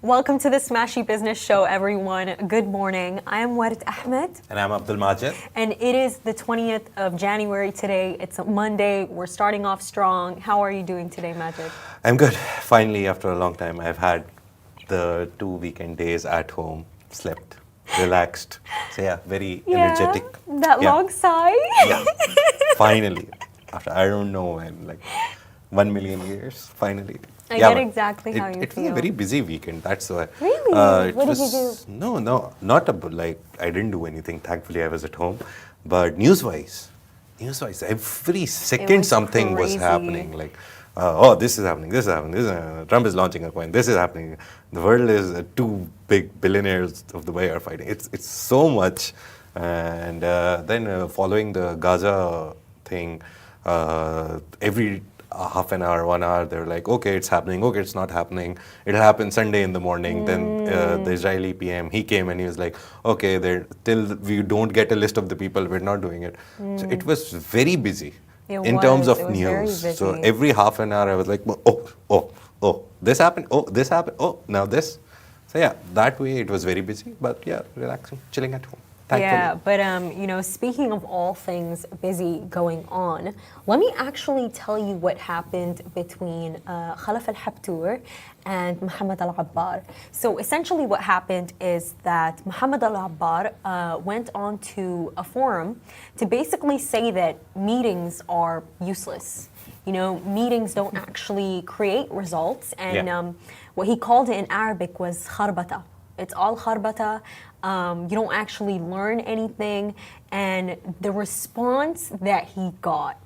Welcome to the Smashi Business Show, everyone. Good morning. I am Warid Ahmed. And I'm Abdul Majid. And it is the 20th of January today. It's a Monday. We're starting off strong. How are you doing today, Majid? I'm good. Finally, after a long time, I've had the 2 weekend days at home, slept, relaxed. So yeah, very energetic. That long sigh. Yeah. Finally. After I don't know when, like 1 million years, finally. I get exactly how you feel. It was a very busy weekend, that's why. Really? What did you do? No, not like I didn't do anything. Thankfully, I was at home. But news-wise, every second something was happening. Like, this is happening, this is happening, Trump is launching a coin, this is happening. The world is two big billionaires of Dubai are fighting. It's so much. And then following the Gaza thing, every half an hour, 1 hour, they're like, okay, it's happening, okay, it's not happening. It'll happen Sunday in the morning. Then the Israeli PM, he came and he was like, okay, till we don't get a list of the people, we're not doing it. So it was very busy in terms of news. So every half an hour, I was like, oh, this happened, oh, now this. So yeah, that way it was very busy, but yeah, relaxing, chilling at home. Thankfully. Yeah, but speaking of all things busy going on, let me actually tell you what happened between Khalaf al-Habtoor and Muhammad al-Abbar. So essentially what happened is that Muhammad al-Abbar went on to a forum to basically say that meetings are useless. Meetings don't actually create results, and what he called it in Arabic was kharbata. It's all kharbata. You don't actually learn anything. And the response that he got,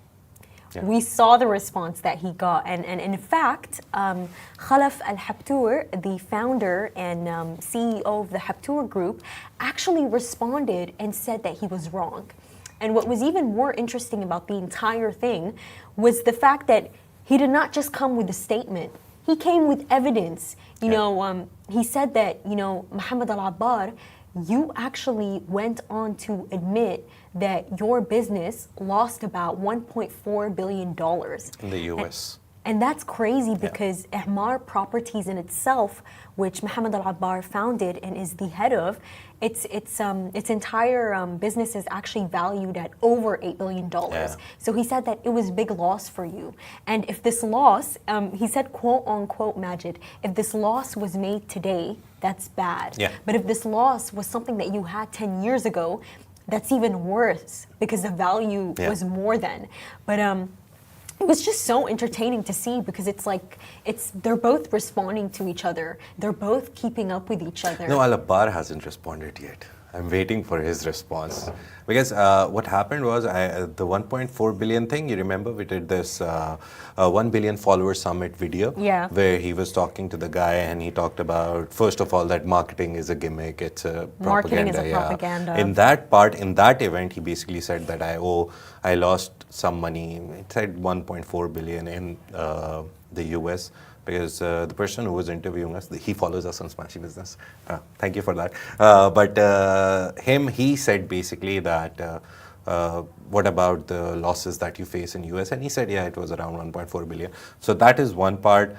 we saw the response that he got. And in fact, Khalaf al-Habtoor, the founder and CEO of the Habtoor Group, actually responded and said that he was wrong. And what was even more interesting about the entire thing was the fact that he did not just come with a statement. He came with evidence. He said that, Muhammad al-Abbar, you actually went on to admit that your business lost about $1.4 billion. In the US. And that's crazy because Emaar Properties in itself, which Muhammad al-Abbar founded and is the head of, its entire business is actually valued at over $8 billion. So he said that it was a big loss for you. And if this loss, he said, quote unquote, Majid, if this loss was made today, that's bad. But if this loss was something that you had 10 years ago, that's even worse because the value was more than. But it was just so entertaining to see because they're both responding to each other. They're both keeping up with each other. No, Al-Abbar hasn't responded yet. I'm waiting for his response. Because what happened was the 1.4 billion thing, you remember we did this 1 billion follower summit video where he was talking to the guy and he talked about, first of all, that marketing is a gimmick, it's a propaganda. Marketing is a propaganda. In that event, he basically said that I lost some money. It said 1.4 billion in the US. Because the person who was interviewing us, he follows us on Smashi Business. Thank you for that. But he said basically that, what about the losses that you face in US? And he said, it was around 1.4 billion. So that is one part.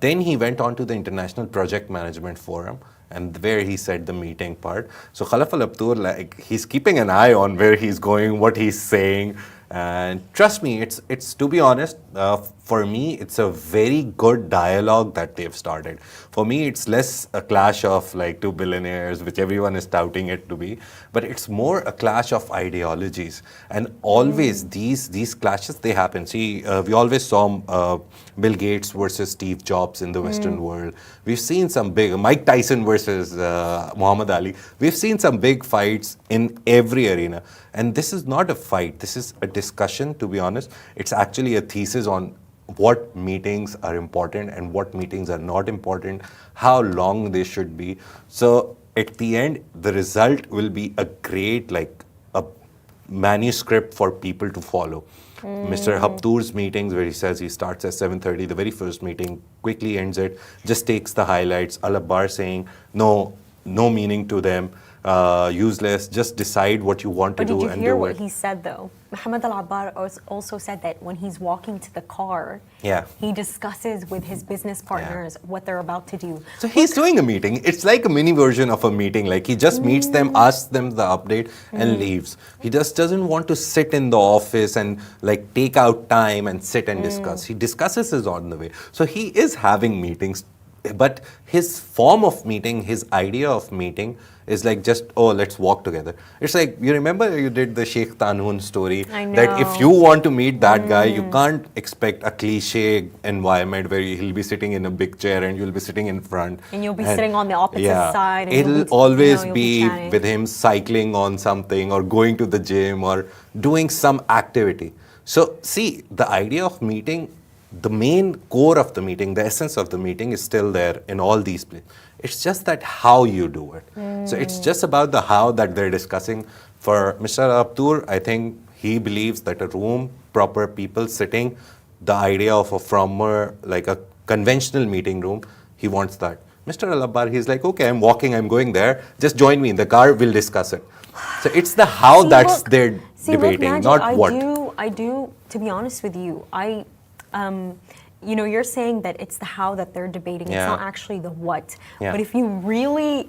Then he went on to the International Project Management Forum, and where he said the meeting part. So Khalaf al-Habtoor, he's keeping an eye on where he's going, what he's saying. And trust me, it's to be honest, for me, it's a very good dialogue that they've started. For me, it's less a clash of like two billionaires, which everyone is touting it to be, but it's more a clash of ideologies. And always these clashes, they happen. See, we always saw Bill Gates versus Steve Jobs in the Western world. We've seen some big, Mike Tyson versus Muhammad Ali. We've seen some big fights in every arena. And this is not a fight, this is a discussion, to be honest. It's actually a thesis on what meetings are important and what meetings are not important, how long they should be. So at the end, the result will be a great, a manuscript for people to follow. Mr. Habtoor's meetings, where he says he starts at 7:30, the very first meeting, quickly ends it, just takes the highlights. Al-Abbar saying no meaning to them. useless. Just decide what you want to But did do you and hear do what it. he said though? Muhammad Al-Abbar also said that when he's walking to the car, Yeah. he discusses with his business partners what they're about to do. So he's doing a meeting. It's like a mini version of a meeting. Like he just meets them, asks them the update, and leaves. He just doesn't want to sit in the office and like take out time and sit and discuss. He discusses is on the way. So he is having meetings, but his form of meeting, his idea of meeting is like just, oh, let's walk together. It's like, you remember you did the Sheikh Tanhoon story? I That if know. you want to meet that guy, you can't expect a cliche environment where he'll be sitting in a big chair and you'll be sitting in front. And you'll be sitting on the opposite side. And It'll you'll be, always you'll be chatting. with him cycling on something or going to the gym or doing some activity. So see, the idea of meeting, the main core of the meeting, the essence of the meeting is still there in all these places. It's just that how you do it. So it's just about the how that they're discussing. For Mr. Habtoor, I think he believes that a room, proper people sitting, the idea of like a conventional meeting room, he wants that. Mr. Al-Abbar, he's like, okay, I'm walking, I'm going there. Just join me in the car, we'll discuss it. So it's the how that's they're debating, Majid, not what. I do, to be honest with you, you know, you're saying that it's the how that they're debating. Yeah. It's not actually the what. Yeah. But if you really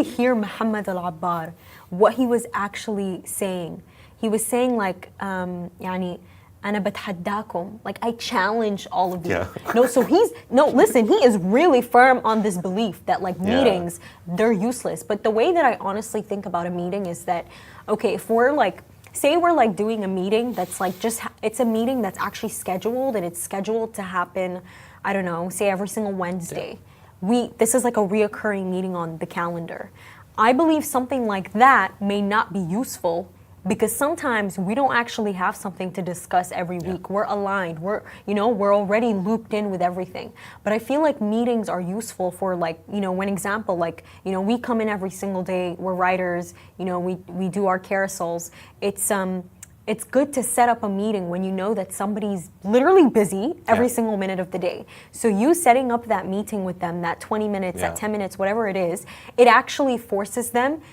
hear Muhammad Al-Abbar, what he was actually saying, he was saying like, يعني أنا بتحداكم, like I challenge all of you. Yeah. Listen, he is really firm on this belief that like meetings, they're useless. But the way that I honestly think about a meeting is that, okay, if we're like, say we're like doing a meeting that's like it's a meeting that's actually scheduled and it's scheduled to happen, I don't know, say every single Wednesday. This is like a reoccurring meeting on the calendar. I believe something like that may not be useful because sometimes we don't actually have something to discuss every week. We're aligned. We're already looped in with everything. But I feel like meetings are useful for like, one example, like, we come in every single day, we're writers, we do our carousels. It's good to set up a meeting when you know that somebody's literally busy every single minute of the day. So you setting up that meeting with them, that 20 minutes, that 10 minutes, whatever it is, it actually forces them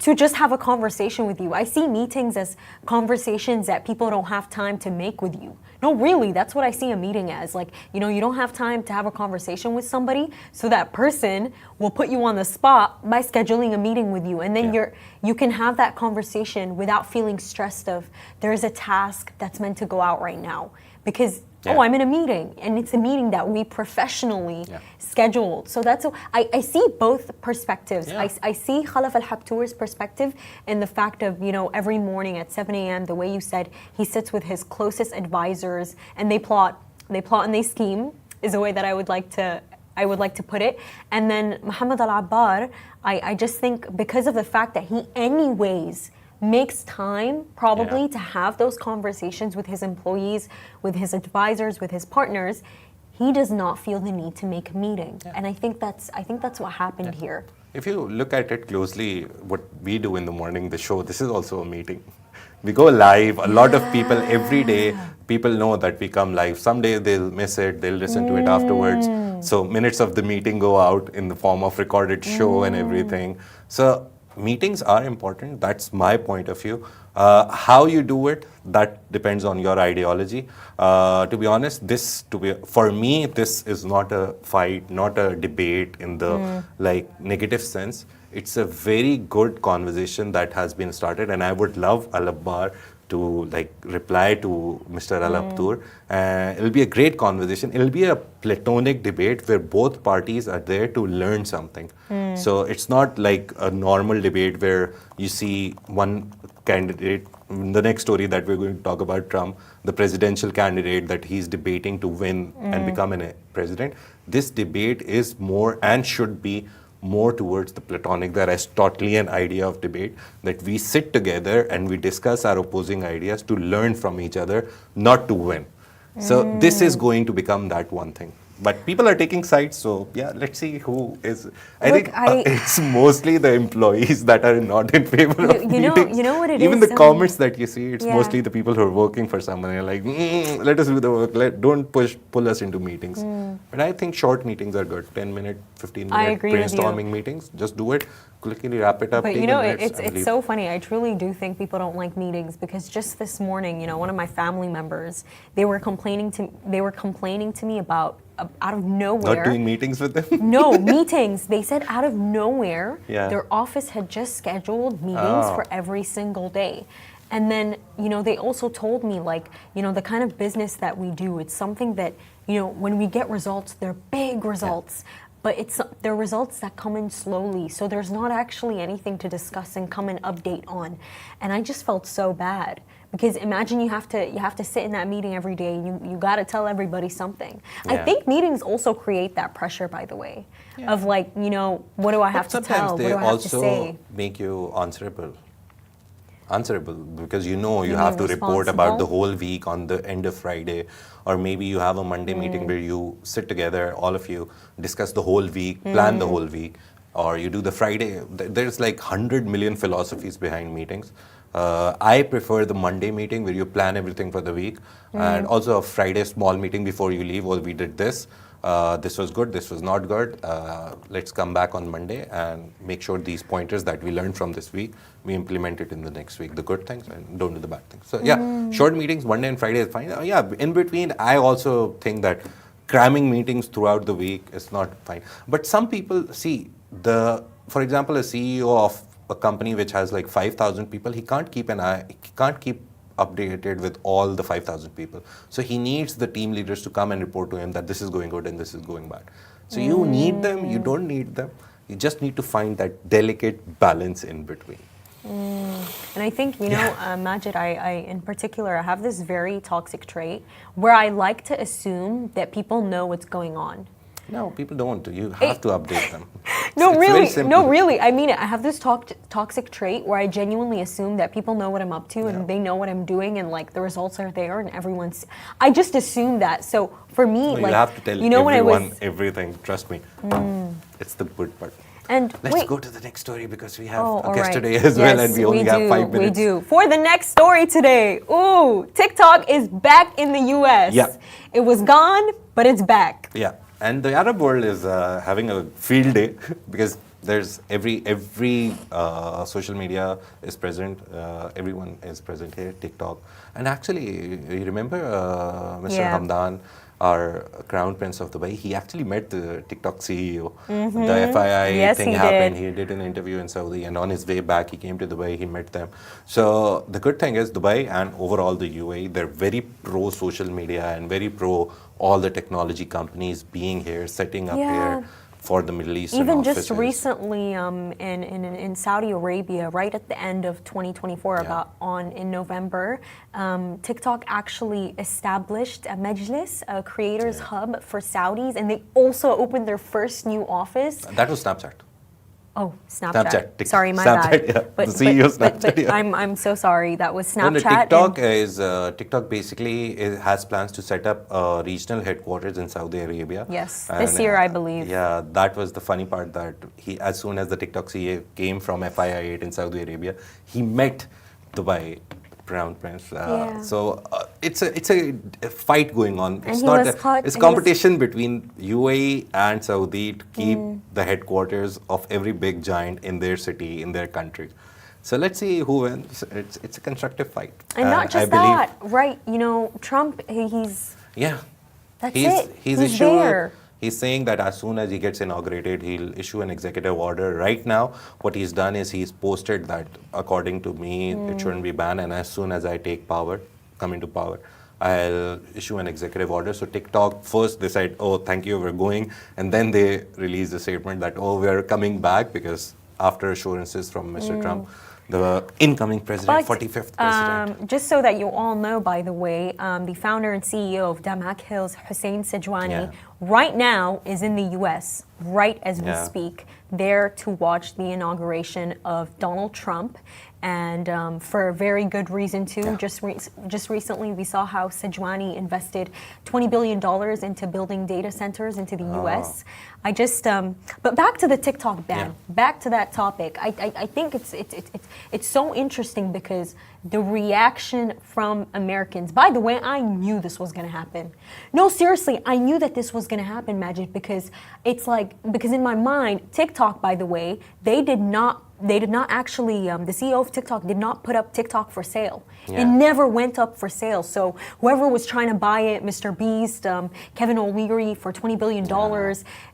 to just have a conversation with you. I see meetings as conversations that people don't have time to make with you. No, really, that's what I see a meeting as. Like, you don't have time to have a conversation with somebody, so that person will put you on the spot by scheduling a meeting with you. And then you can have that conversation without feeling stressed of, there's a task that's meant to go out right now. Because I'm in a meeting, and it's a meeting that we professionally scheduled. So I see both perspectives. I see Khalaf al-Habtoor's perspective in the fact of, every morning at 7 a.m., the way you said, he sits with his closest advisors and they plot and they scheme, is a way that I would like to put it. And then Muhammad Al-Abbar, I just think because of the fact that he anyways makes time probably to have those conversations with his employees, with his advisors, with his partners, he does not feel the need to make a meeting. And I think that's what happened here. If you look at it closely, what we do in the morning, the show, this is also a meeting. We go live. A lot of people every day, people know that we come live. Someday they'll miss it, they'll listen to it afterwards. So minutes of the meeting go out in the form of recorded show and everything. So meetings are important. That's my point of view. How you do it, that depends on your ideology. To be honest, for me, this is not a fight, not a debate in the negative sense. It's a very good conversation that has been started, and I would love Al-Abbar to reply to Mr. Al-Habtoor. It'll be a great conversation. It'll be a platonic debate where both parties are there to learn something. So it's not like a normal debate where you see one candidate, the next story that we're going to talk about, Trump, the presidential candidate that he's debating to win and become a president. This debate is more and should be more towards the platonic, the Aristotelian idea of debate, that we sit together and we discuss our opposing ideas to learn from each other, not to win. So this is going to become that one thing. But people are taking sides, so yeah, let's see who is. I Look, think it's mostly the employees that are not in favor of meetings. You know what it Even is? the comments that you see, it's Yeah. mostly the people who are working for someone. They're like, let us do the work. Don't pull us into meetings. But I think short meetings are good. 10-minute, 15-minute agree with you. brainstorming meetings. Just do it. Quickly wrap it up. But take you know, the minutes it's and leave. so funny. I truly do think people don't like meetings because just this morning, one of my family members, they were complaining to me about out of nowhere. Not doing meetings with them. No, meetings. They said out of nowhere, Yeah. their office had just scheduled meetings for every single day. And then, they also told me, the kind of business that we do, it's something that, when we get results, they're big results. Yeah. But they're results that come in slowly. So there's not actually anything to discuss and come and update on. And I just felt so bad. Because imagine you have to sit in that meeting every day. You got to tell everybody something. Yeah. I think meetings also create that pressure, by the way, of what do I have to tell? What do I have to say? Sometimes they also make you answerable because you have to report about the whole week on the end of Friday, or maybe you have a Monday meeting where you sit together, all of you discuss the whole week, plan the whole week, or you do the Friday. There's like 100 million philosophies behind meetings. I prefer the Monday meeting where you plan everything for the week, and also a Friday small meeting before you leave. Well, we did this. This was good, this was not good. Let's come back on Monday and make sure these pointers that we learned from this week, we implement it in the next week. The good things and don't do the bad things. So yeah, short meetings, Monday and Friday is fine. In between, I also think that cramming meetings throughout the week is not fine. But some people, for example, a CEO of a company which has like 5,000 people, he can't keep updated with all the 5,000 people. So he needs the team leaders to come and report to him that this is going good and this is going bad. So you need them, you don't need them. You just need to find that delicate balance in between. And I think, Majid, I in particular, I have this very toxic trait where I like to assume that people know what's going on. No, people don't. You have to update them. No, really. I mean it. I have this toxic trait where I genuinely assume that people know what I'm up to and they know what I'm doing and the results are there and I just assume that. So for me, you have to tell everyone everything. Trust me. It's the good part. And let's go to the next story because we have a guest today as well, and we only have 5 minutes. We do. For the next story today, TikTok is back in the US. Yeah. It was gone, but it's back. Yeah. And the Arab world is having a field day because there's every social media is present. Everyone is present here. TikTok, and actually, you remember Mr. Hamdan, our Crown Prince of Dubai? He actually met the TikTok CEO. The FII thing happened. He did an interview in Saudi, and on his way back, he came to Dubai. He met them. So the good thing is Dubai and overall the UAE, they're very pro social media and very pro all the technology companies being here, setting up here for the Middle Eastern Even offices. just recently in Saudi Arabia, right at the end of 2024, in November, TikTok actually established a Majlis, a creators hub for Saudis, and they also opened their first new office. That was Snapchat. Oh, Snapchat. Sorry, my Snapchat, bad. Yeah. But, the CEO of Snapchat. I'm so sorry. That was Snapchat. TikTok basically has plans to set up regional headquarters in Saudi Arabia. Yes, this year I believe. Yeah, that was the funny part, that as soon as the TikTok CEO came from FII8 in Saudi Arabia, he met Dubai Crown Prince. So it's a fight going on. It's competition between UAE and Saudi to keep the headquarters of every big giant in their city, in their country. So let's see who wins. It's a constructive fight. And not just that, right? Trump, he's there. He's saying that as soon as he gets inaugurated, he'll issue an executive order. Right now, what he's done is he's posted that, according to me, it shouldn't be banned. And as soon as I come into power, I'll issue an executive order. So TikTok, first they said, thank you, we're going. And then they released a statement that, we're coming back, because after assurances from Mr. Trump, the incoming president, 45th president. Just so that you all know, by the way, the founder and CEO of Damac Hills, Hussein Sajwani, right now is in the US, right as we Yeah. speak, there to watch the inauguration of Donald Trump. And for a very good reason too. Yeah. Just recently, we saw how Sajwani invested $20 billion into building data centers into the U.S. I just, but back to the TikTok ban. Yeah. Back to that topic. I think it's so interesting because the reaction from Americans. By the way, I knew this was going to happen. No, seriously, I knew that this was going to happen, Majid, because it's like, because in my mind, TikTok, by the way, they did not actually, the CEO of TikTok did not put up TikTok for sale. Yeah. It never went up for sale. So whoever was trying to buy it, Mr. Beast, Kevin O'Leary for $20 billion,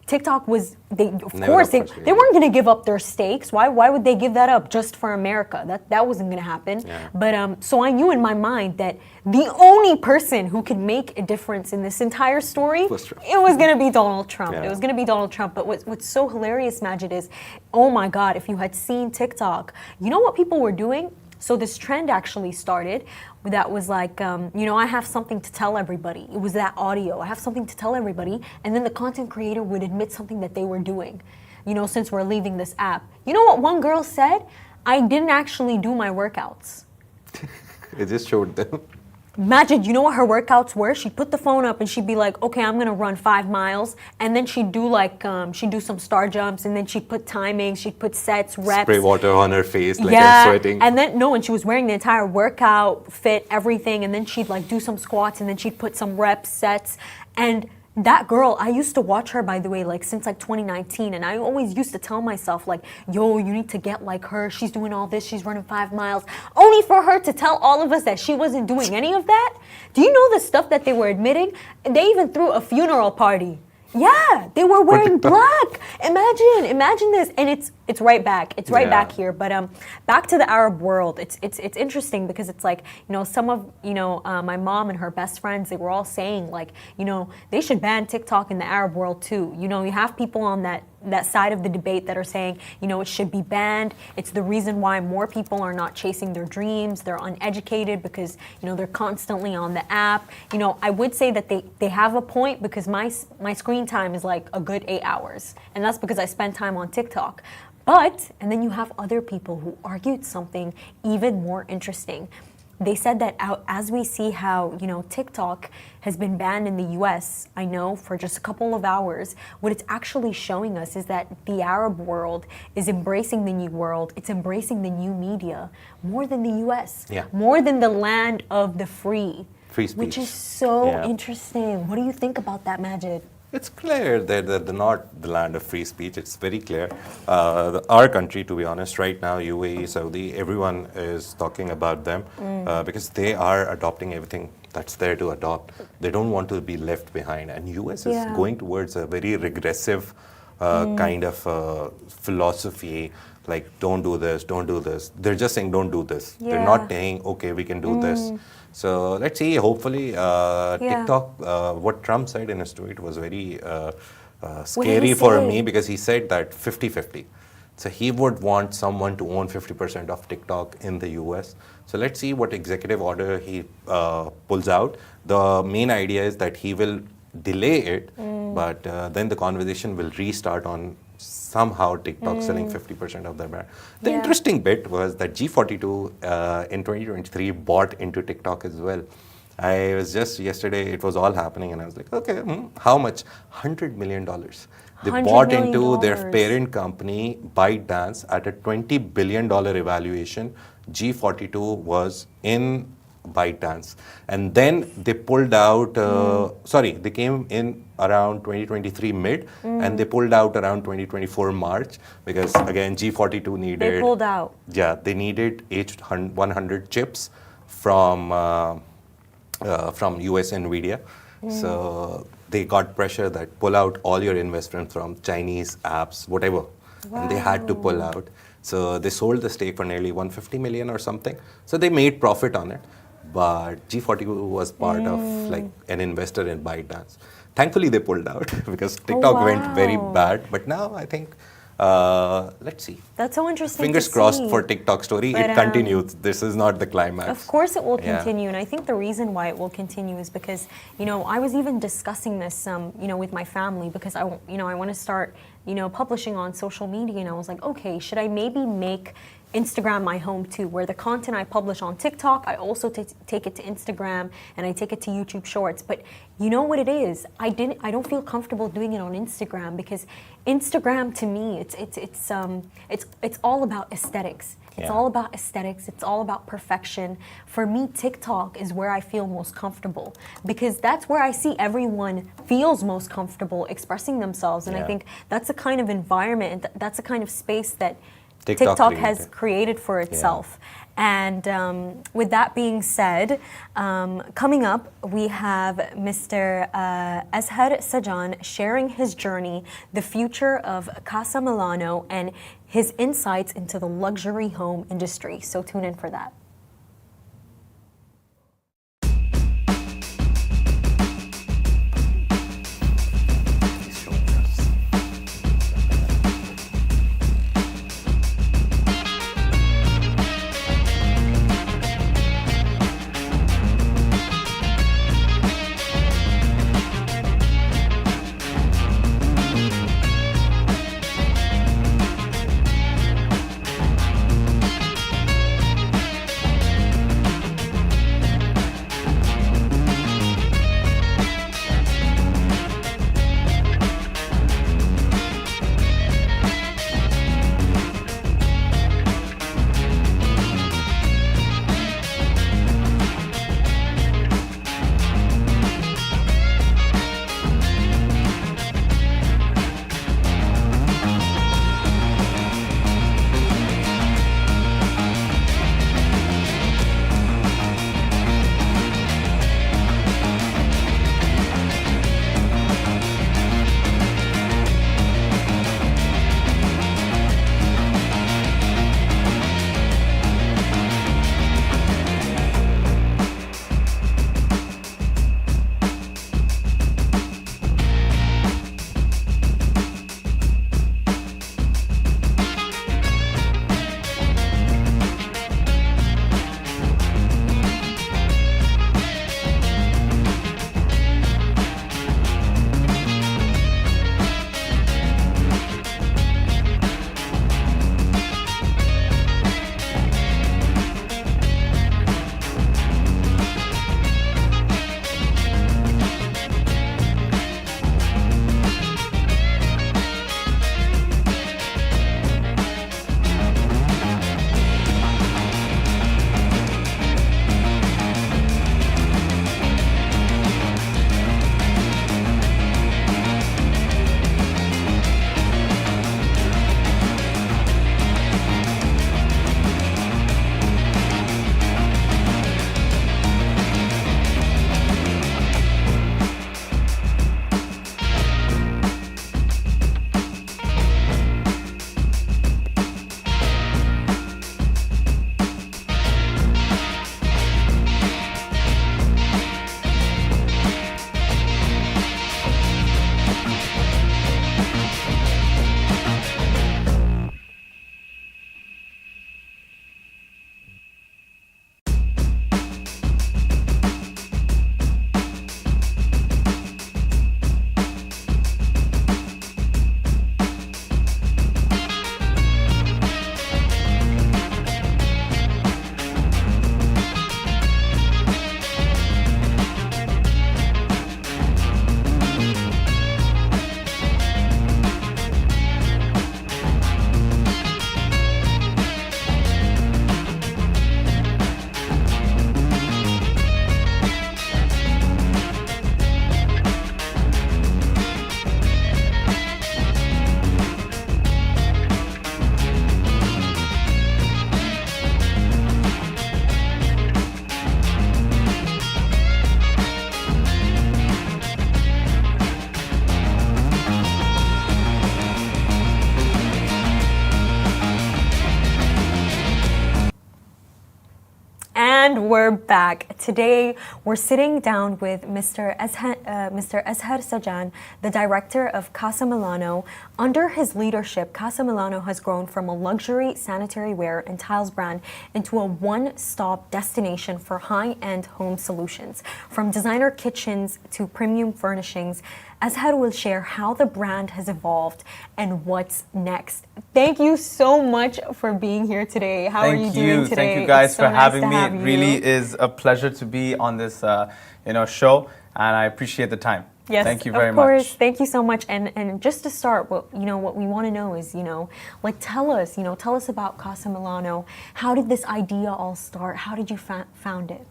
TikTok was, of Never course, up they for sale. weren't going to give up their stakes. Why would they give that up just for America? That wasn't going to happen. Yeah. But so I knew in my mind that the only person who could make a difference in this entire story, Was Trump. it was going to be Donald Trump. Yeah. It was going to be Donald Trump. But what's so hilarious, Majid, is, oh my God, if you had seen TikTok, you know what people were doing? So this trend actually started that was like, I have something to tell everybody. It was that audio. I have something to tell everybody. And then the content creator would admit something that they were doing, since we're leaving this app. You know what one girl said? I didn't actually do my workouts. It just showed them. Imagine, you know what her workouts were? She'd put the phone up and she'd be like, okay, I'm gonna run 5 miles. And then she'd do she'd do some star jumps, and then she'd put timing, she'd put sets, reps. Spray water on her face, like I'm sweating. And then, no, and she was wearing the entire workout fit, everything. And then she'd do some squats, and then she'd put some reps, sets. And that girl, I used to watch her, by the way, since 2019, and I always used to tell myself, yo, you need to get like her. She's doing all this. She's running 5 miles. Only for her to tell all of us that she wasn't doing any of that. Do you know the stuff that they were admitting? They even threw a funeral party. Yeah, they were wearing black. Imagine this, and it's right back. It's right back here. But back to the Arab world. It's interesting because it's some of my mom and her best friends, they were all saying they should ban TikTok in the Arab world too. You have people on that side of the debate that are saying it should be banned. It's the reason why more people are not chasing their dreams. They're uneducated because they're constantly on the app. I would say that they have a point because my screen time is a good 8 hours, and that's because I spend time on TikTok. And then you have other people who argued something even more interesting. They said that as we see how, TikTok has been banned in the US, I know, for just a couple of hours, what it's actually showing us is that the Arab world is embracing the new world. It's embracing the new media more than the US, more than the land of the free. Free speech. Which is so interesting. What do you think about that, Majid? It's clear that they're not the land of free speech. It's very clear. Our country, to be honest, right now, UAE, Saudi, everyone is talking about them because they are adopting everything that's there to adopt. They don't want to be left behind. And US is going towards a very regressive kind of philosophy, like don't do this, don't do this. They're just saying don't do this. They're not saying, okay, we can do this. So let's see, hopefully, TikTok, what Trump said in his tweet was very scary for me because he said that 50-50. So he would want someone to own 50% of TikTok in the US. So let's see what executive order he pulls out. The main idea is that he will delay it, but then the conversation will restart on somehow TikTok selling 50% of their brand. The interesting bit was that G42 in 2023 bought into TikTok as well. I was just yesterday, it was all happening, and I was like, okay, how much? $100 million. They bought into their parent company, ByteDance, at a $20 billion evaluation. G42 was in ByteDance. And then they pulled out, they came in around 2023 mid, and they pulled out around 2024 March, because again, G42 needed... They pulled out. Yeah, they needed H100 chips from US NVIDIA. So they got pressure that pull out all your investment from Chinese apps, whatever. And they had to pull out. So they sold the stake for nearly 150 million or something. So they made profit on it. But G42 was part of an investor in ByteDance. Thankfully, they pulled out because TikTok went very bad. But now I think Let's see. That's so interesting. Fingers to crossed see. for TikTok story. But, it continues. This is not the climax. Of course it will Yeah. continue, and I think the reason why it will continue is because, I was even discussing this, with my family, because I want to start, publishing on social media, and I was like, okay, should I maybe make Instagram my home too, where the content I publish on TikTok, I also take it to Instagram and I take it to YouTube Shorts. But you know what it is? I don't feel comfortable doing it on Instagram because Instagram to me, it's all about aesthetics. It's all about aesthetics. It's all about perfection. For me, TikTok is where I feel most comfortable because that's where I see everyone feels most comfortable expressing themselves. And I think that's the kind of environment, that's the kind of space that TikTok has created for itself. And with that being said, coming up, we have Mr. Azhar Sajan sharing his journey, the future of Casa Milano, and his insights into the luxury home industry. So tune in for that. And we're back. Today, we're sitting down with Mr. Azhar Sajan, the director of Casa Milano. Under his leadership, Casa Milano has grown from a luxury sanitary ware and tiles brand into a one-stop destination for high-end home solutions. From designer kitchens to premium furnishings, Azhar will share how the brand has evolved and what's next. Thank you so much for being here today. How are you doing today? Thank you guys It's so for nice having to me. have It you. really is a pleasure to be on this show, and I appreciate the time. Yes, thank you very of course. much. Thank you so much. And just to start, what we want to know is, tell us about Casa Milano. How did this idea all start? How did you found it?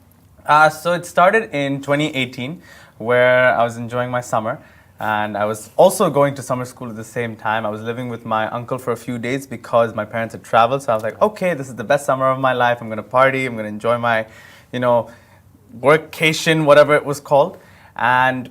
So it started in 2018, where I was enjoying my summer. And I was also going to summer school at the same time. I was living with my uncle for a few days because my parents had traveled. So I was like, okay, this is the best summer of my life. I'm going to party. I'm going to enjoy my, workcation, whatever it was called. And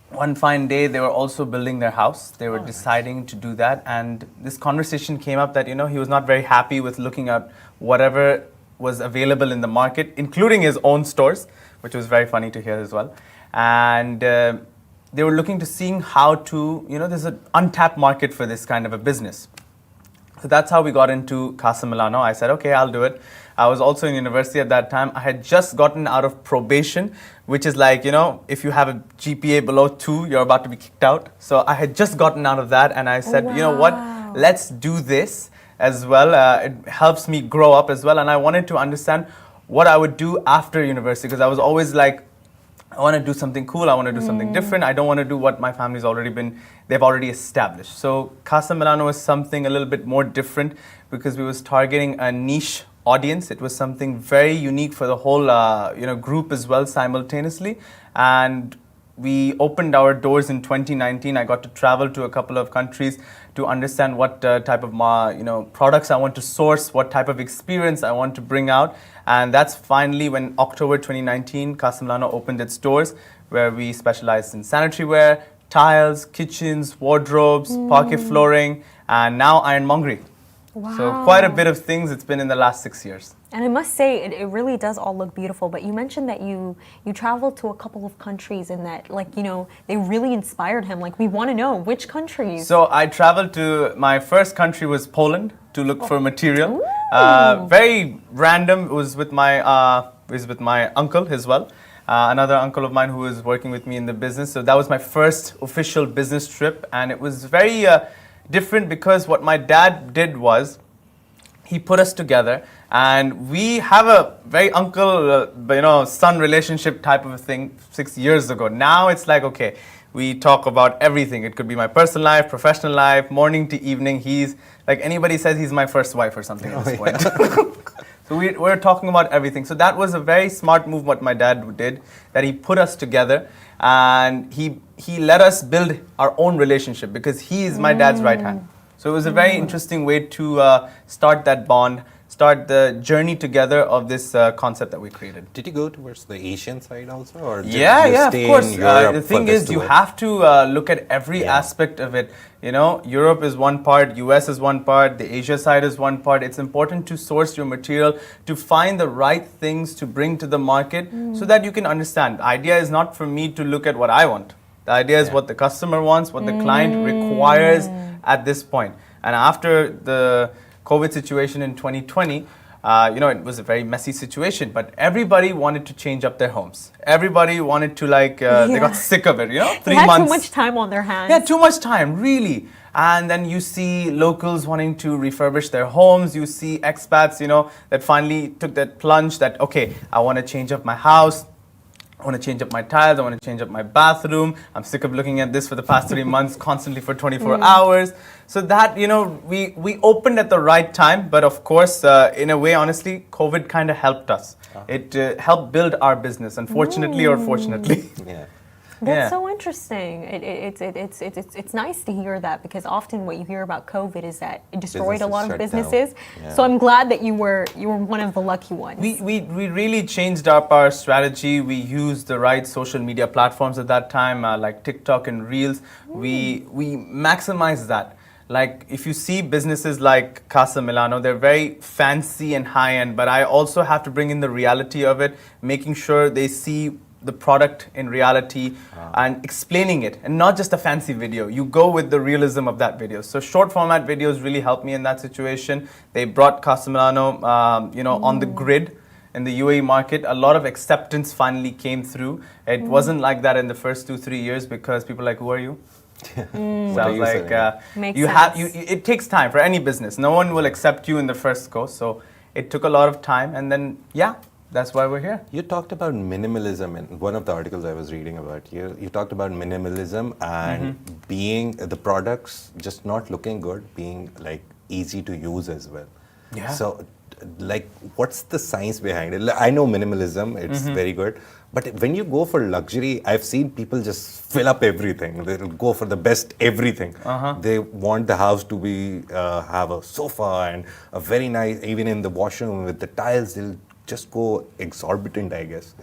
one fine day, they were also building their house. They were deciding to do that. And this conversation came up that, he was not very happy with looking at whatever was available in the market, including his own stores, which was very funny to hear as well. And they were looking to seeing how to, there's an untapped market for this kind of a business. So that's how we got into Casa Milano. I said, okay, I'll do it. I was also in university at that time. I had just gotten out of probation, which is like, if you have a GPA below 2, you're about to be kicked out. So I had just gotten out of that, and I said, you know what, let's do this as well. It helps me grow up as well. And I wanted to understand what I would do after university, because I was always like, I want to do something cool. I want to do something different. I don't want to do what my family's they've already established. So Casa Milano was something a little bit more different because we was targeting a niche audience. It was something very unique for the whole, group as well simultaneously. And we opened our doors in 2019. I got to travel to a couple of countries to understand what type of products I want to source, what type of experience I want to bring out. And that's finally when October 2019, Casa Milano opened its doors, where we specialized in sanitary ware, tiles, kitchens, wardrobes, parquet flooring, and now ironmongery. Wow. So quite a bit of things it's been in the last 6 years. And I must say, it really does all look beautiful. But you mentioned that you traveled to a couple of countries and that, they really inspired him. We want to know which countries. So I traveled to, my first country was Poland to look for material. Very random. It was with my uncle as well. Another uncle of mine who was working with me in the business. So that was my first official business trip. And it was very different because what my dad did was, he put us together, and we have a very uncle-son relationship type of a thing 6 years ago. Now it's like, okay, we talk about everything. It could be my personal life, professional life, morning to evening. He's like, anybody says he's my first wife or something at this point. So we're talking about everything. So that was a very smart move what my dad did, that he put us together, and he let us build our own relationship because he is my dad's right hand. So it was a very interesting way to start that bond, start the journey together of this concept that we created. Did you go towards the Asian side also? Or did you Of stay course. in Europe The for thing this is, you tour? have to look at every aspect of it. Europe is one part, US is one part, the Asia side is one part. It's important to source your material, to find the right things to bring to the market so that you can understand. The idea is not for me to look at what I want. The idea is what the customer wants, what the client requires at this point. And after the COVID situation in 2020, it was a very messy situation, but everybody wanted to change up their homes. Everybody wanted to they got sick of it, 3 months. They had too much time on their hands. Yeah, too much time, really. And then you see locals wanting to refurbish their homes. You see expats, that finally took that plunge that, okay, I want to change up my house. I want to change up my tiles. I want to change up my bathroom. I'm sick of looking at this for the past 3 months, constantly for 24 hours. So that, we opened at the right time. But of course, in a way, honestly, COVID kind of helped us. It helped build our business, unfortunately or fortunately. Yeah. That's so interesting. It's nice to hear that, because often what you hear about COVID is that it destroyed a lot of businesses. Yeah. So I'm glad that you were one of the lucky ones. We really changed up our strategy. We used the right social media platforms at that time, like TikTok and Reels. We maximized that. Like if you see businesses like Casa Milano, they're very fancy and high-end, but I also have to bring in the reality of it, making sure they see the product in reality and explaining it, and not just a fancy video. You go with the realism of that video. So short format videos really helped me in that situation. They brought Casa Milano, on the grid in the UAE market. A lot of acceptance finally came through. It wasn't like that in the first 2-3 years because people were like, who are you? So I was like, Makes you sense. have, it takes time for any business. No one will accept you in the first go. So it took a lot of time, and then that's why we're here. You talked about minimalism in one of the articles I was reading about. You talked about minimalism and being the products just not looking good, being like easy to use as well. Yeah. So, like, what's the science behind it? I know minimalism; it's very good. But when you go for luxury, I've seen people just fill up everything. They'll go for the best everything. They want the house to be have a sofa and a very nice, even in the washroom with the tiles. They'll just go exorbitant, I guess.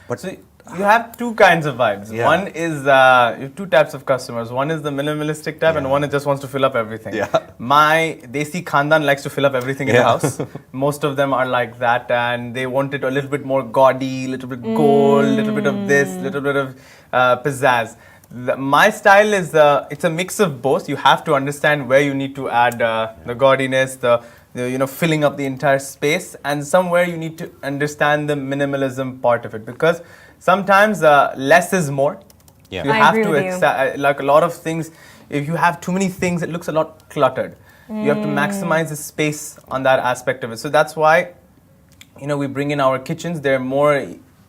But So you have two kinds of vibes. Yeah. One is you have two types of customers. One is the minimalistic type, and one that just wants to fill up everything. Yeah. My Desi Khandan likes to fill up everything in the house. Most of them are like that, and they want it a little bit more gaudy, little bit gold, little bit of this, little bit of pizzazz. My style is it's a mix of both. You have to understand where you need to add the gaudiness, the filling up the entire space, and somewhere you need to understand the minimalism part of it, because sometimes less is more. Yeah. You I have agree to with you. accept, like a lot of things, if you have too many things, it looks a lot cluttered. You have to maximize the space on that aspect of it. So that's why we bring in our kitchens. They're more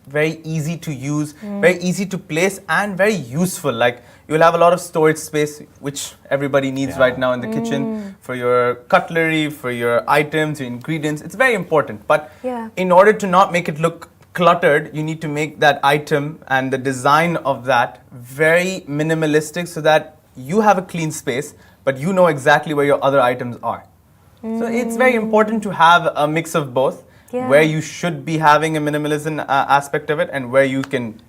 very easy to use, very easy to place, and very useful. Like you'll have a lot of storage space, which everybody needs right now in the kitchen, for your cutlery, for your items, your ingredients. It's very important. But in order to not make it look cluttered, you need to make that item and the design of that very minimalistic, so that you have a clean space, but you know exactly where your other items are. So it's very important to have a mix of both. Yeah. Where you should be having a minimalism aspect of it, and where you can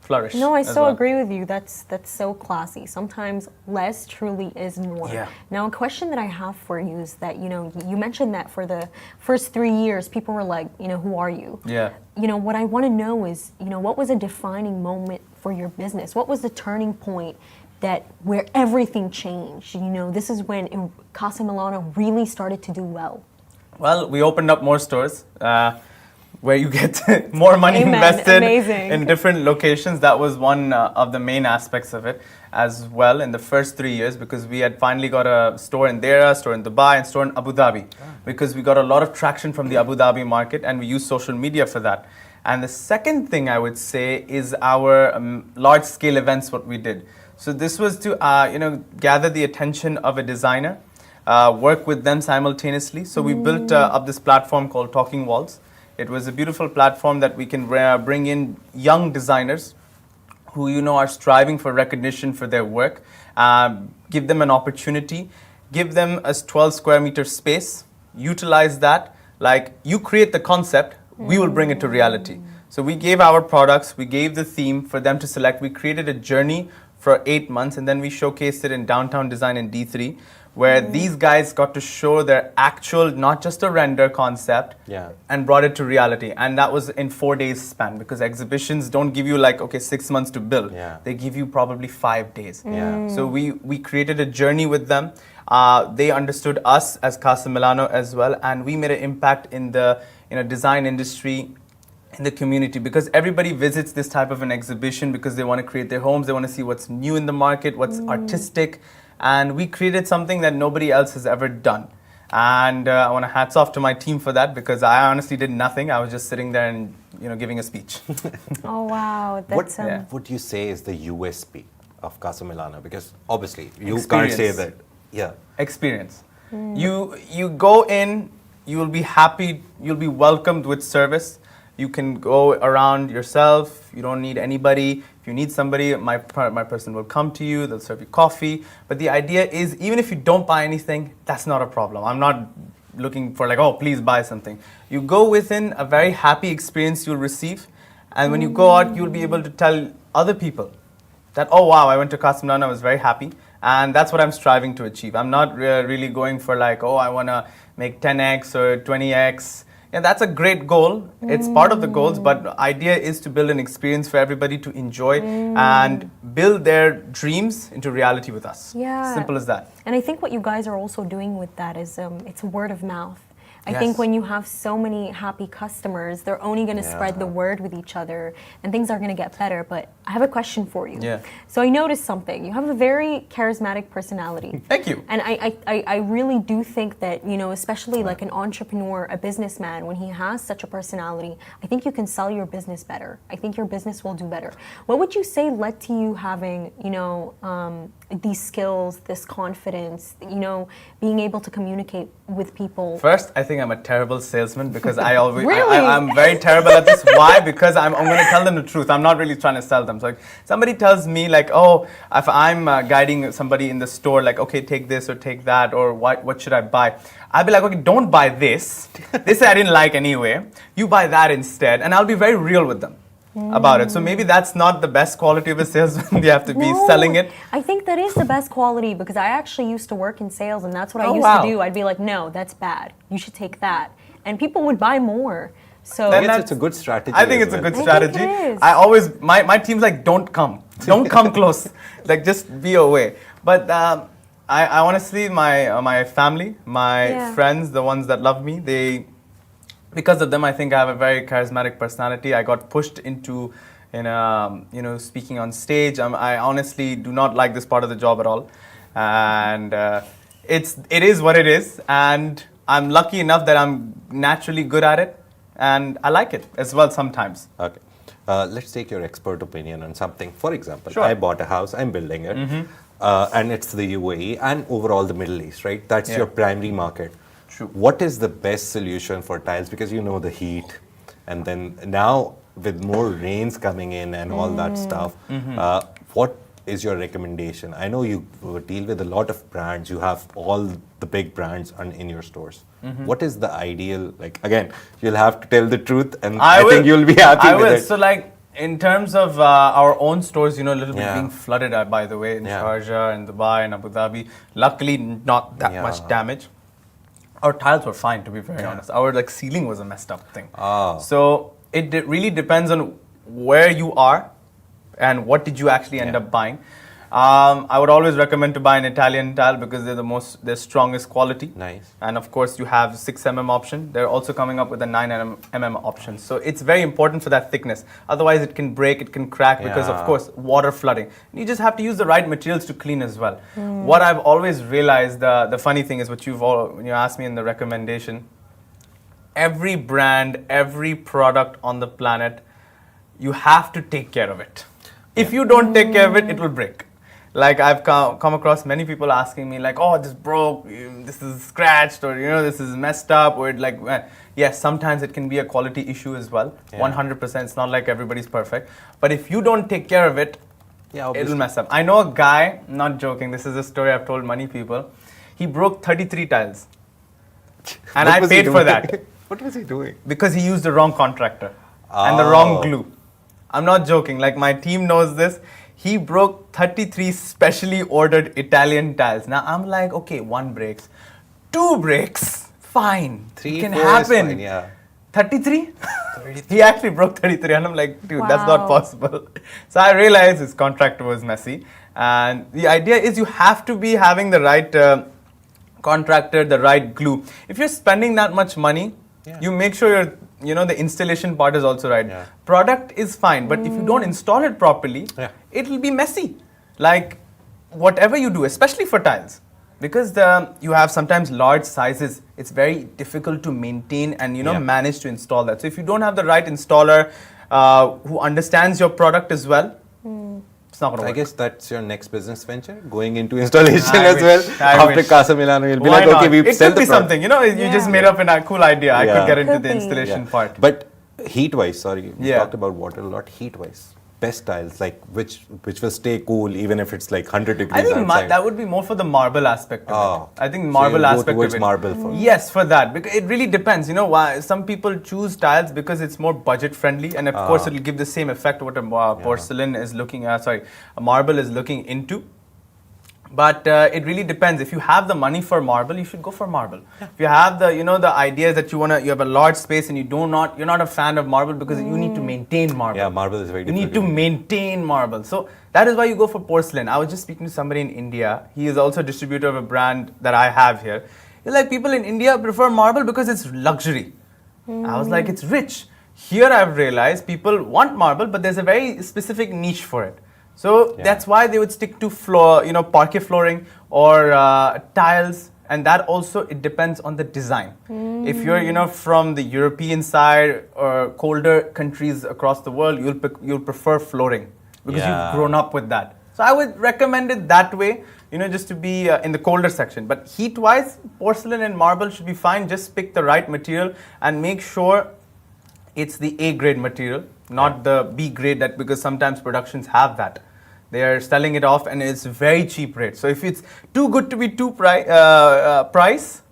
flourish. No, I as so well. agree with you. That's so classy. Sometimes less truly is more. Yeah. Now, a question that I have for you is that, you mentioned that for the first 3 years, people were like, who are you? Yeah. What I want to know is, what was a defining moment for your business? What was the turning point where everything changed? This is when Casa Milano really started to do well. Well, we opened up more stores where you get more money Amen. invested Amazing. in different locations. That was one of the main aspects of it as well in the first 3 years, because we had finally got a store in Dera, store in Dubai, and store in Abu Dhabi, because we got a lot of traction from the Abu Dhabi market, and we used social media for that. And the second thing I would say is our large-scale events, what we did. So this was to gather the attention of a designer, work with them simultaneously. So we built up this platform called Talking Walls. It was a beautiful platform that we can bring in young designers who are striving for recognition for their work, give them an opportunity, give them a 12 square meter space, utilize that. Like, you create the concept, we will bring it to reality. So we gave our products, we gave the theme for them to select. We created a journey for 8 months, and then we showcased it in Downtown Design in D3, where these guys got to show their actual, not just a render concept, and brought it to reality. And that was in 4 days span, because exhibitions don't give you 6 months to build. They give you probably 5 days. So we created a journey with them. They understood us as Casa Milano as well, and we made an impact in the design industry, in the community, because everybody visits this type of an exhibition because they want to create their homes, they want to see what's new in the market, what's artistic, and we created something that nobody else has ever done. And I want to hats off to my team for that, because I honestly did nothing. I was just sitting there and giving a speech. Oh wow, that's What would you say is the USP of Casa Milano? Because obviously you can't say that. Experience. You go in, you will be happy, you'll be welcomed with service. You can go around yourself. You don't need anybody. If you need somebody, my person will come to you. They'll serve you coffee. But the idea is, even if you don't buy anything, that's not a problem. I'm not looking for please buy something. You go within a very happy experience you'll receive. And when you go out, you'll be able to tell other people that, oh wow, I went to Casa Milano, I was very happy. And that's what I'm striving to achieve. I'm not really going for like, oh, I want to make 10x or 20x. Yeah, that's a great goal. It's part of the goals, but the idea is to build an experience for everybody to enjoy and build their dreams into reality with us. Yeah. Simple as that. And I think what you guys are also doing with that is it's word of mouth. I Yes. think when you have so many happy customers, they're only going to spread the word with each other and things are going to get better. But I have a question for you. Yeah. So I noticed something. You have a very charismatic personality. Thank you. And I really do think that, you know, especially like an entrepreneur, a businessman, when he has such a personality, I think you can sell your business better. I think your business will do better. What would you say led to you having, you know, these skills, this confidence, you know, being able to communicate with people? First, I think I'm a terrible salesman because I always, Really? I'm very terrible at this. Why? Because I'm going to tell them the truth. I'm not really trying to sell them. So like, somebody tells me like, oh, if I'm guiding somebody in the store, like, okay, take this or take that, or what should I buy? I'll be like, okay, don't buy this. This I didn't like anyway. You buy that instead. And I'll be very real with them about it. So maybe that's not the best quality of a salesman. You have to be selling it. I think that is the best quality because I actually used to work in sales and that's what I used wow. to do. I'd be like, no, that's bad. You should take that. And people would buy more. So I guess it's a good strategy. I think as it's a well. good I think strategy. it is. I always, my team's like, don't come. Don't come close. Like, just be away. But I honestly, my family, my friends, the ones that love me, because of them, I think I have a very charismatic personality. I got pushed into, you know, speaking on stage. I honestly do not like this part of the job at all. And it is what it is. And I'm lucky enough that I'm naturally good at it. And I like it as well sometimes. Okay. Let's take your expert opinion on something. For example, Sure. I bought a house, I'm building it, and it's the UAE and overall the Middle East, right? That's your primary market. True. What is the best solution for tiles? Because you know the heat, and then now with more rains coming in and all that stuff, what is your recommendation? I know you deal with a lot of brands. You have all the big brands in your stores. What is the ideal? Like again, you'll have to tell the truth, and I think you'll be happy with it. So like in terms of our own stores, you know, a little bit being flooded, by the way, in Sharjah and Dubai and Abu Dhabi. Luckily, not that much damage. Our tiles were fine, to be very honest. Our like ceiling was a messed up thing. So it really depends on where you are and what did you actually end up buying. I would always recommend to buy an Italian tile because they're strongest quality. Nice. And of course you have 6mm option. They're also coming up with a 9mm option. So it's very important for that thickness. Otherwise it can break, it can crack because of course water flooding. You just have to use the right materials to clean as well. What I've always realized, the funny thing is what when you asked me in the recommendation, every brand, every product on the planet, you have to take care of it. If you don't take care of it, it will break. Like I've come across many people asking me like, oh, this broke, this is scratched, or you know, this is messed up, or it like, yes, sometimes it can be a quality issue as well. 100%, it's not like everybody's perfect. But if you don't take care of it, it'll mess up. I know a guy, not joking, this is a story I've told many people. He broke 33 tiles. And I paid for that. What was he doing? Because he used the wrong contractor and the wrong glue. I'm not joking, like my team knows this. He broke 33 specially ordered Italian tiles. Now I'm like, okay, 1 breaks, 2 breaks, fine. 3, it can 4 happen. is fine, 33? He actually broke 33 and I'm like, dude, that's not possible. So I realized his contractor was messy. And the idea is you have to be having the right contractor, the right glue. If you're spending that much money, you make sure the installation part is also right. Product is fine, but if you don't install it properly, it'll be messy. Like whatever you do, especially for tiles, because you have sometimes large sizes, it's very difficult to maintain and manage to install that. So if you don't have the right installer who understands your product as well, it's not going to work. I guess that's your next business venture, going into installation as well. After Casa Milano, you'll be Why like, okay, not? we sell It could be something, you just made up a cool idea. I could get into the installation part. But heat-wise, sorry, we talked about water a lot. Heat-wise, best tiles, like which will stay cool even if it's like 100 degrees I think outside. that would be more for the marble aspect of it. I think marble aspect of it. Marble for Yes, for that. Because it really depends. You know why some people choose tiles because it's more budget friendly, and of course it'll give the same effect what a porcelain is looking at. A marble is looking into. But it really depends. If you have the money for marble, you should go for marble. If you have the, the idea that you have a large space and you're not a fan of marble because you need to maintain marble. Yeah, marble is very You need difficult. to maintain marble. So that is why you go for porcelain. I was just speaking to somebody in India. He is also a distributor of a brand that I have here. He's like, people in India prefer marble because it's luxury. I was like, it's rich. Here I've realized people want marble, but there's a very specific niche for it. So that's why they would stick to floor, parquet flooring or tiles, and that also it depends on the design. If you're from the European side or colder countries across the world, you'll prefer flooring because you've grown up with that. So I would recommend it that way, just to be in the colder section. But heat-wise, porcelain and marble should be fine. Just pick the right material and make sure it's the A grade material, not the B grade, because sometimes productions have that. They are selling it off and it's very cheap rate. So if it's too good to be price,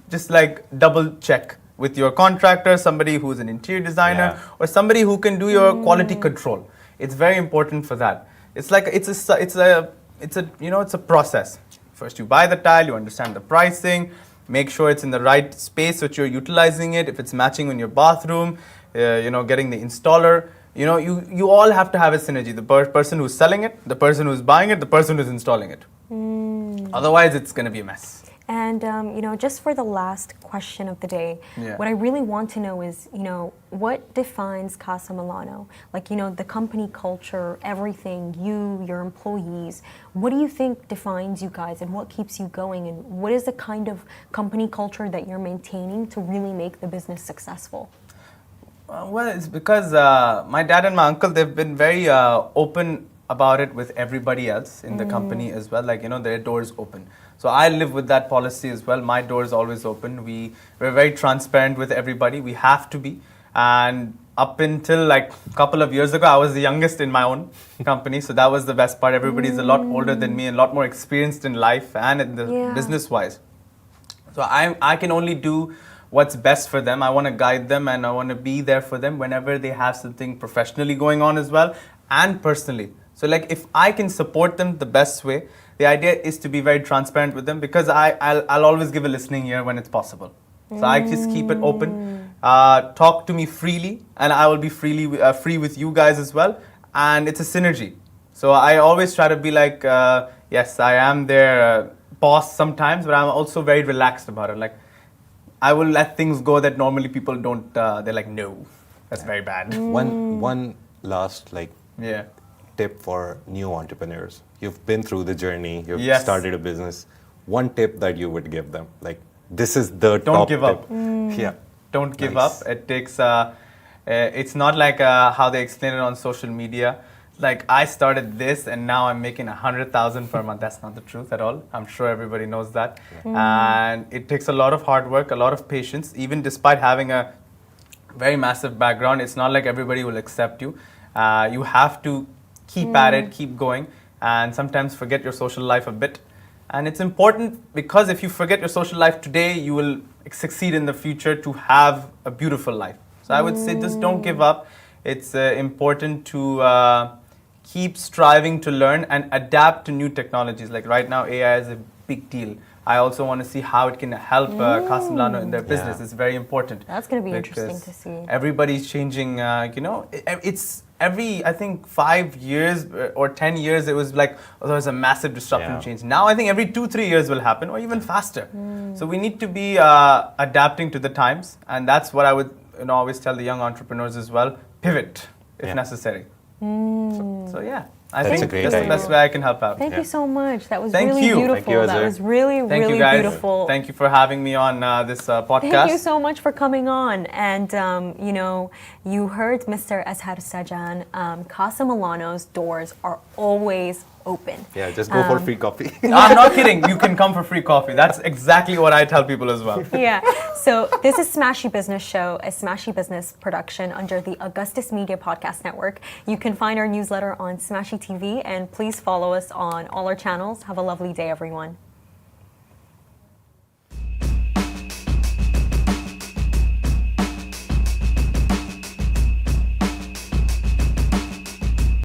just like double check with your contractor, somebody who's an interior designer or somebody who can do your quality control. It's very important for that. It's like it's a process. First you buy the tile, you understand the pricing, make sure it's in the right space that you're utilizing it. If it's matching in your bathroom, getting the installer. You all have to have a synergy. The person who's selling it, the person who's buying it, the person who's installing it. Otherwise, it's going to be a mess. And, just for the last question of the day, what I really want to know is, what defines Casa Milano? Like, the company culture, everything, your employees. What do you think defines you guys and what keeps you going? And what is the kind of company culture that you're maintaining to really make the business successful? Well, it's because my dad and my uncle, they've been very open about it with everybody else in the company as well. Like, their doors open. So I live with that policy as well. My door is always open. We're very transparent with everybody. We have to be. And up until like a couple of years ago, I was the youngest in my own company. So that was the best part. Everybody's a lot older than me and a lot more experienced in life and in the business-wise. So I can only do what's best for them. I want to guide them and I want to be there for them whenever they have something professionally going on as well and personally. So like if I can support them the best way, the idea is to be very transparent with them because I'll always give a listening ear when it's possible. So I just keep it open. Talk to me freely and I will be free with you guys as well. And it's a synergy. So I always try to be like, yes, I am their boss sometimes, but I'm also very relaxed about it. Like, I will let things go that normally people don't. They're like, no, that's very bad. One last Yeah. tip for new entrepreneurs. You've been through the journey. You've Yes. started a business. One tip that you would give them, like this is the Don't top give tip. up. Yeah. Don't give Nice. up. It takes. It's not like how they explain it on social media. Like I started this and now I'm making 100,000 per month. That's not the truth at all. I'm sure everybody knows that. And it takes a lot of hard work, a lot of patience. Even despite having a very massive background, it's not like everybody will accept you. You have to keep at it, keep going, and sometimes forget your social life a bit. And it's important because if you forget your social life today, you will succeed in the future to have a beautiful life. So I would say just don't give up. It's important to keep striving to learn and adapt to new technologies. Like right now, AI is a big deal. I also want to see how it can help Casa Milano in their business. Yeah. It's very important. That's going to be interesting because to see. Everybody's changing, it's every, I think, 5 years or 10 years, it was like, there was a massive disruption change. Now I think every 2-3 years will happen or even faster. So we need to be adapting to the times. And that's what I would always tell the young entrepreneurs as well. Pivot if necessary. So yeah, I That's think a great that's the idea. best way I can help out. Thank you so much. That was Thank really you. beautiful. Thank you, That Azhar. was really, Thank really you guys. beautiful. Thank you for having me on this podcast. Thank you so much for coming on. And, you heard Mr. Azhar Sajan. Casa Milano's doors are always open. Yeah, just go for free coffee. I'm not kidding. You can come for free coffee. That's exactly what I tell people as well. Yeah. So this is Smashi Business Show, a Smashi Business production under the Augustus Media Podcast Network. You can find our newsletter on Smashi TV and please follow us on all our channels. Have a lovely day, everyone.